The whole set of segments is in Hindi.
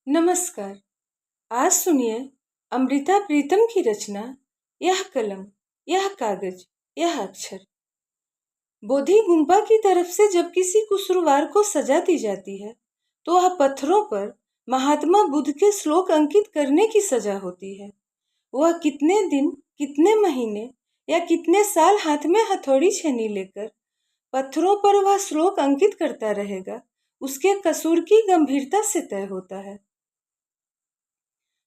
नमस्कार। आज सुनिए अमृता प्रीतम की रचना यह कलम, यह कागज, यह अक्षर। बोधि गुम्पा की तरफ से जब किसी कसूरवार को सजा दी जाती है तो वह पत्थरों पर महात्मा बुद्ध के श्लोक अंकित करने की सजा होती है। वह कितने दिन, कितने महीने या कितने साल हाथ में हथौड़ी छेनी लेकर पत्थरों पर वह श्लोक अंकित करता रहेगा, उसके कसूर की गंभीरता से तय होता है।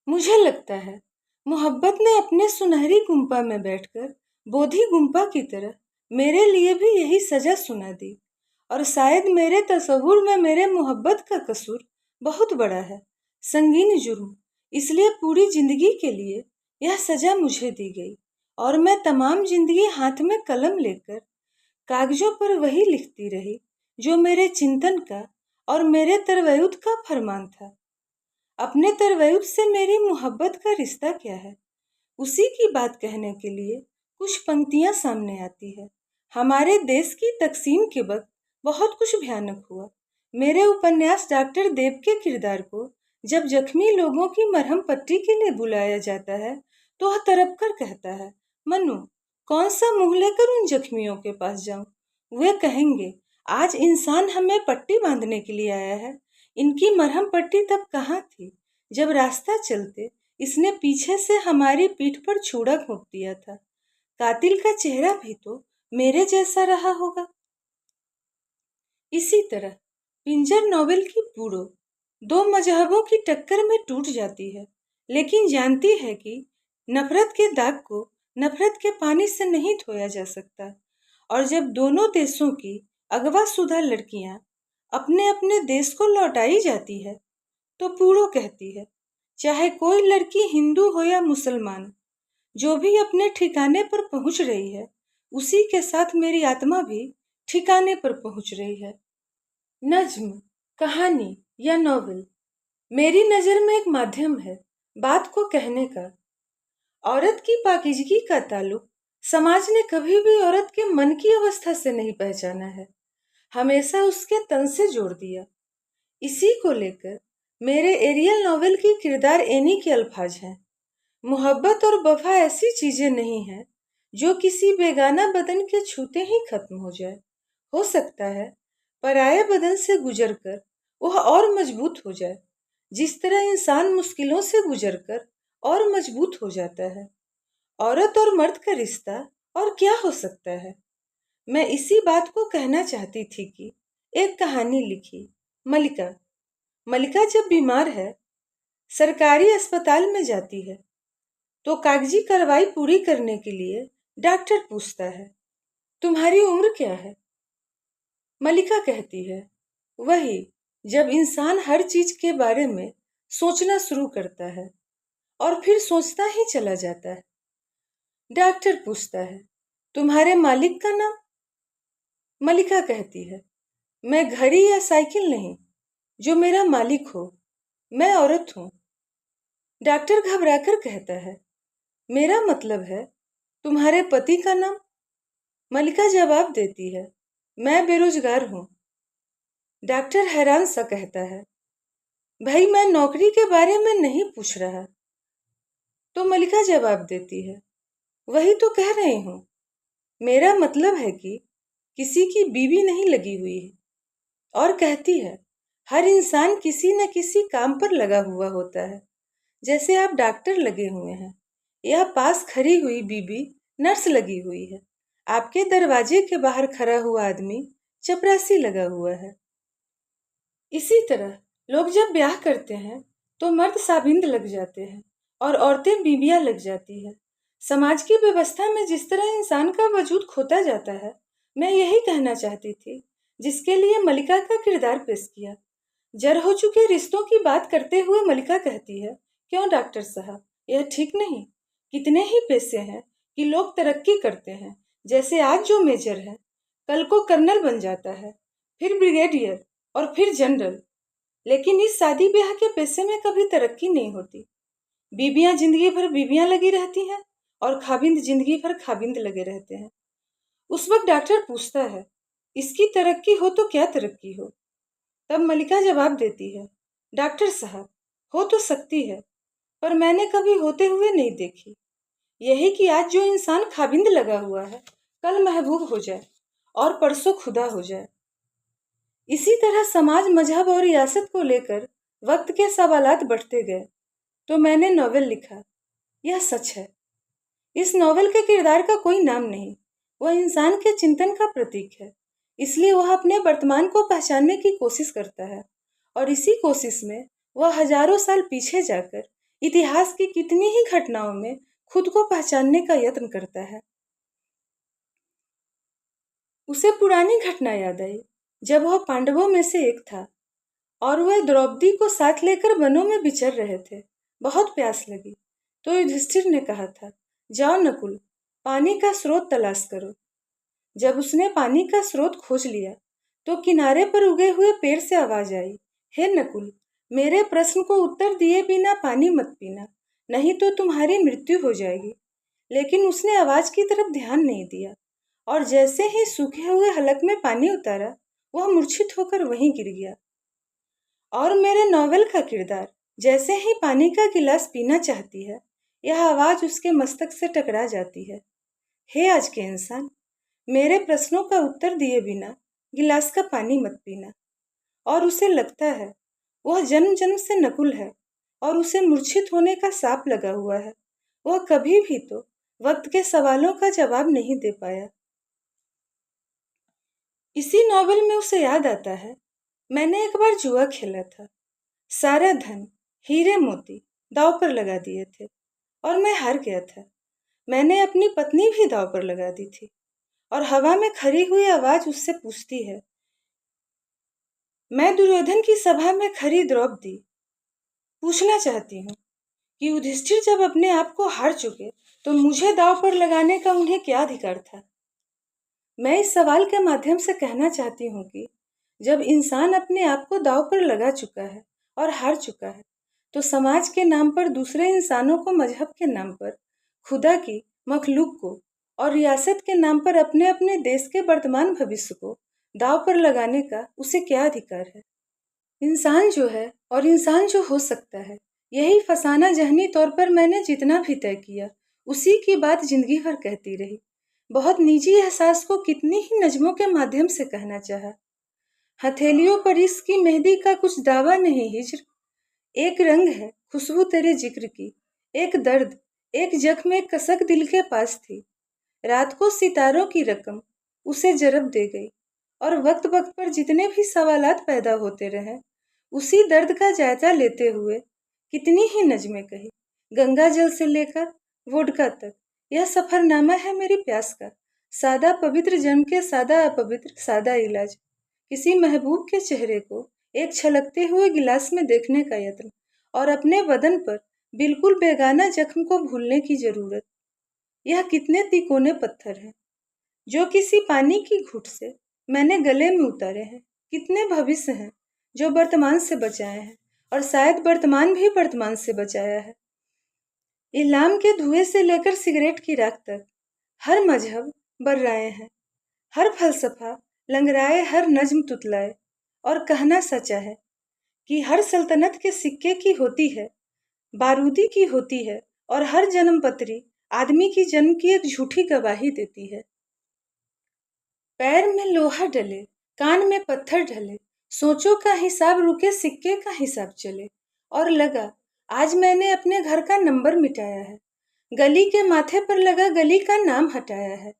मुझे लगता है मोहब्बत ने अपने सुनहरी गुम्पा में बैठकर बोधि गुम्पा की तरह मेरे लिए भी यही सजा सुना दी। और शायद मेरे तसव्वुर में मेरे मोहब्बत का कसूर बहुत बड़ा है, संगीन जुर्म। इसलिए पूरी जिंदगी के लिए यह सजा मुझे दी गई और मैं तमाम जिंदगी हाथ में कलम लेकर कागजों पर वही लिखती रही जो मेरे चिंतन का और मेरे तरवयुद का फरमान था। अपने तरवयुद से मेरी मोहब्बत का रिश्ता क्या है, उसी की बात कहने के लिए कुछ पंक्तियां सामने आती है। हमारे देश की तकसीम के वक्त बहुत कुछ भयानक हुआ। मेरे उपन्यास डॉक्टर देव के किरदार को जब जख्मी लोगों की मरहम पट्टी के लिए बुलाया जाता है तो वह तड़प कर कहता है, मनु, कौन सा मुंह लेकर उन जख्मियों के पास जाऊं? वे कहेंगे, आज इंसान हमें पट्टी बांधने के लिए आया है। इनकी मरहम पट्टी तब कहाँ थी जब रास्ता चलते इसने पीछे से हमारी पीठ पर छुरा घोंप दिया था। कातिल का चेहरा भी तो मेरे जैसा रहा होगा। इसी तरह पिंजर नोवेल की बूढ़ो दो मजहबों की टक्कर में टूट जाती है, लेकिन जानती है कि नफरत के दाग को नफरत के पानी से नहीं धोया जा सकता। और जब दोनों देशों की अगवाशुदा लड़कियां अपने अपने देश को लौटाई जाती है तो बूढ़ो कहती है, चाहे कोई लड़की हिंदू हो या मुसलमान, जो भी अपने ठिकाने पर पहुंच रही है उसी के साथ मेरी आत्मा भी ठिकाने पर पहुंच रही है। नज्म, कहानी या नॉवेल मेरी नज़र में एक माध्यम है बात को कहने का। औरत की पाकीज़गी का ताल्लुक समाज ने कभी भी औरत के मन की अवस्था से नहीं पहचाना है, हमेशा उसके तन से जोड़ दिया। इसी को लेकर मेरे एरियल नॉवेल की किरदार एनी के अल्फाज हैं, मोहब्बत और वफा ऐसी चीजें नहीं हैं जो किसी बेगाना बदन के छूते ही खत्म हो जाए। हो सकता है पराये बदन से गुजरकर वह और मजबूत हो जाए, जिस तरह इंसान मुश्किलों से गुजरकर और मजबूत हो जाता है। औरत और मर्द का रिश्ता और क्या हो सकता है। मैं इसी बात को कहना चाहती थी कि एक कहानी लिखी, मलिका। मलिका जब बीमार है, सरकारी अस्पताल में जाती है तो कागजी कार्रवाई पूरी करने के लिए डॉक्टर पूछता है, तुम्हारी उम्र क्या है? मलिका कहती है, वही जब इंसान हर चीज के बारे में सोचना शुरू करता है और फिर सोचता ही चला जाता है। डॉक्टर पूछता है, तुम्हारे मालिक का नाम? मलिका कहती है, मैं घड़ी या साइकिल नहीं, जो मेरा मालिक हो, मैं औरत हूँ। डॉक्टर घबराकर कहता है, मेरा मतलब है तुम्हारे पति का नाम? मलिका जवाब देती है, मैं बेरोजगार हूँ। डॉक्टर हैरान सा कहता है, भाई मैं नौकरी के बारे में नहीं पूछ रहा। तो मलिका जवाब देती है, वही तो कह रही हूँ, मेरा मतलब है कि किसी की बीवी नहीं लगी हुई है। और कहती है, हर इंसान किसी न किसी काम पर लगा हुआ होता है, जैसे आप डॉक्टर लगे हुए हैं या पास खड़ी हुई बीबी नर्स लगी हुई है, आपके दरवाजे के बाहर खड़ा हुआ आदमी चपरासी लगा हुआ है। इसी तरह लोग जब ब्याह करते हैं तो मर्द साबिंद लग जाते हैं और औरतें बीबियां लग जाती है। समाज की व्यवस्था में जिस तरह इंसान का वजूद खोता जाता है, मैं यही कहना चाहती थी, जिसके लिए मलिका का किरदार पेश किया। जड़ हो चुके रिश्तों की बात करते हुए मलिका कहती है, क्यों डॉक्टर साहब, यह ठीक नहीं? कितने ही पेशे हैं कि लोग तरक्की करते हैं, जैसे आज जो मेजर है कल को कर्नल बन जाता है, फिर ब्रिगेडियर और फिर जनरल। लेकिन इस शादी ब्याह के पेशे में कभी तरक्की नहीं होती। बीबियां जिंदगी भर बीबियां लगी रहती हैं और खाबिंद जिंदगी भर खाबिंद लगे रहते हैं। उस वक्त डॉक्टर पूछता है, इसकी तरक्की हो तो क्या तरक्की हो? तब मलिका जवाब देती है, डॉक्टर साहब, हो तो सकती है, पर मैंने कभी होते हुए नहीं देखी। यही कि आज जो इंसान खाबिंद लगा हुआ है, कल महबूब हो जाए और परसों खुदा हो जाए। इसी तरह समाज, मजहब और रियासत को लेकर वक्त के सवालात बढ़ते गए, तो मैंने नॉवेल लिखा। यह सच है, इस नॉवेल के किरदार का कोई नाम नहीं, वह इंसान के चिंतन का प्रतीक है। इसलिए वह अपने वर्तमान को पहचानने की कोशिश करता है, और इसी कोशिश में वह हजारों साल पीछे जाकर इतिहास की कितनी ही घटनाओं में खुद को पहचानने का यत्न करता है। उसे पुरानी घटना याद आई, जब वह पांडवों में से एक था और वह द्रौपदी को साथ लेकर वनों में विचर रहे थे। बहुत प्यास लगी, तो युधिष्ठिर ने कहा था, जाओ नकुल, पानी का स्रोत तलाश करो। जब उसने पानी का स्रोत खोज लिया, तो किनारे पर उगे हुए पेड़ से आवाज आई, हे नकुल, मेरे प्रश्न को उत्तर दिए बिना पानी मत पीना, नहीं तो तुम्हारी मृत्यु हो जाएगी। लेकिन उसने आवाज की तरफ ध्यान नहीं दिया, और जैसे ही सूखे हुए हलक में पानी उतारा, वह मूर्छित होकर वहीं गिर गया। और मेरे नॉवेल का किरदार जैसे ही पानी का गिलास पीना चाहती है, यह आवाज उसके मस्तक से टकरा जाती है, हे आज के इंसान, मेरे प्रश्नों का उत्तर दिए बिना गिलास का पानी मत पीना। और उसे लगता है वह जन्म जन्म से नकुल है और उसे मूर्छित होने का साप लगा हुआ है। वह कभी भी तो वक्त के सवालों का जवाब नहीं दे पाया। इसी नॉवेल में उसे याद आता है, मैंने एक बार जुआ खेला था, सारा धन, हीरे मोती दांव पर लगा दिए थे और मैं हार गया था। मैंने अपनी पत्नी भी दांव पर लगा दी थी, और हवा में खरी हुई आवाज उससे पूछती है, मैं दुर्योधन की सभा में खरी द्रौपदी पूछना चाहती हूँ कि युधिष्ठिर जब अपने आप को हार चुके, तो मुझे दांव पर लगाने का उन्हें क्या अधिकार था। मैं इस सवाल के माध्यम से कहना चाहती हूँ कि जब इंसान अपने आप को दांव पर लगा चुका है और हार चुका है, तो समाज के नाम पर दूसरे इंसानों को, मजहब के नाम पर खुदा की मखलूक को, और रियासत के नाम पर अपने अपने देश के वर्तमान भविष्य को दांव पर लगाने का उसे क्या अधिकार है। इंसान जो है और इंसान जो हो सकता है, यही फसाना जहनी तौर पर मैंने जितना भी तय किया, उसी की बात जिंदगी भर कहती रही। बहुत निजी एहसास को कितनी ही नज़मों के माध्यम से कहना चाहा। हथेलियों पर इसकी मेहंदी का कुछ दावा नहीं हिज्र, एक रंग है खुशबू तेरे जिक्र की, एक दर्द, एक जख्म, एक कसक दिल के पास थी। रात को सितारों की रकम उसे जरब दे गई, और वक्त वक्त पर जितने भी सवालात पैदा होते रहे, उसी दर्द का जायजा लेते हुए कितनी ही नज़में कही। गंगा जल से लेकर वोडका तक यह सफरनामा है मेरी प्यास का, सादा पवित्र जन्म के सादा अपवित्र सादा इलाज, किसी महबूब के चेहरे को एक छलकते हुए गिलास में देखने का यत्न, और अपने बदन पर बिल्कुल बेगाना जख्म को भूलने की जरूरत। यह कितने तिकोने पत्थर हैं जो किसी पानी की घूंट से मैंने गले में उतारे हैं, कितने भविष्य हैं जो वर्तमान से बचाए हैं, और शायद वर्तमान भी वर्तमान से बचाया है। इलाम के धुएं से लेकर सिगरेट की राख तक हर मजहब बर्राए हैं, हर फलसफा लंगराए, हर नज्म तुतलाए, और कहना सच्चा है कि हर सल्तनत के सिक्के की होती है, बारूदी की होती है, और हर जन्म पत्री आदमी की जन्म की एक झूठी गवाही देती है। पैर में लोहा डले, कान में पत्थर ढले, सोचों का हिसाब रुके, सिक्के का हिसाब चले, और लगा आज मैंने अपने घर का नंबर मिटाया है, गली के माथे पर लगा गली का नाम हटाया है,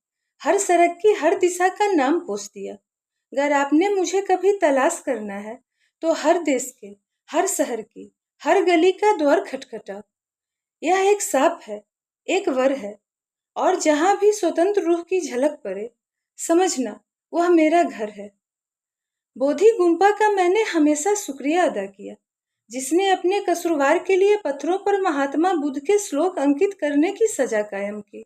हर सड़क की हर दिशा का नाम पोंछ दिया। अगर आपने मुझे कभी तलाश करना है, तो हर देश के, हर शहर की, हर गली का द्वार खटखटा। यह एक साप है, एक वर है, और जहां भी स्वतंत्र रूह की झलक पड़े, समझना वह मेरा घर है। बोधि गुम्पा का मैंने हमेशा शुक्रिया अदा किया, जिसने अपने कसूरवार के लिए पत्थरों पर महात्मा बुद्ध के श्लोक अंकित करने की सजा कायम की,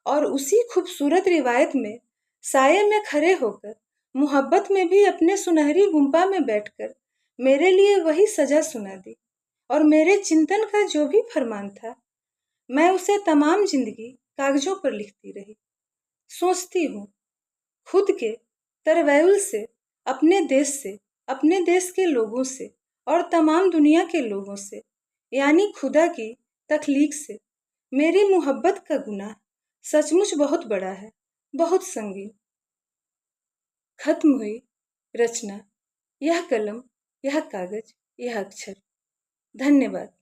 और उसी खूबसूरत रिवायत में साये में खड़े होकर, मोहब्बत में भी अपने सुनहरी गुम्पा में बैठकर मेरे लिए वही सजा सुना दी। और मेरे चिंतन का जो भी फरमान था, मैं उसे तमाम जिंदगी कागजों पर लिखती रही। सोचती हूँ खुद के तरवैल से, अपने देश से, अपने देश के लोगों से, और तमाम दुनिया के लोगों से, यानी खुदा की तख्लीक से मेरी मोहब्बत का गुनाह सचमुच बहुत बड़ा है, बहुत संगीन। खत्म हुई रचना। यह कलम, यह कागज, यह अक्षर। धन्यवाद।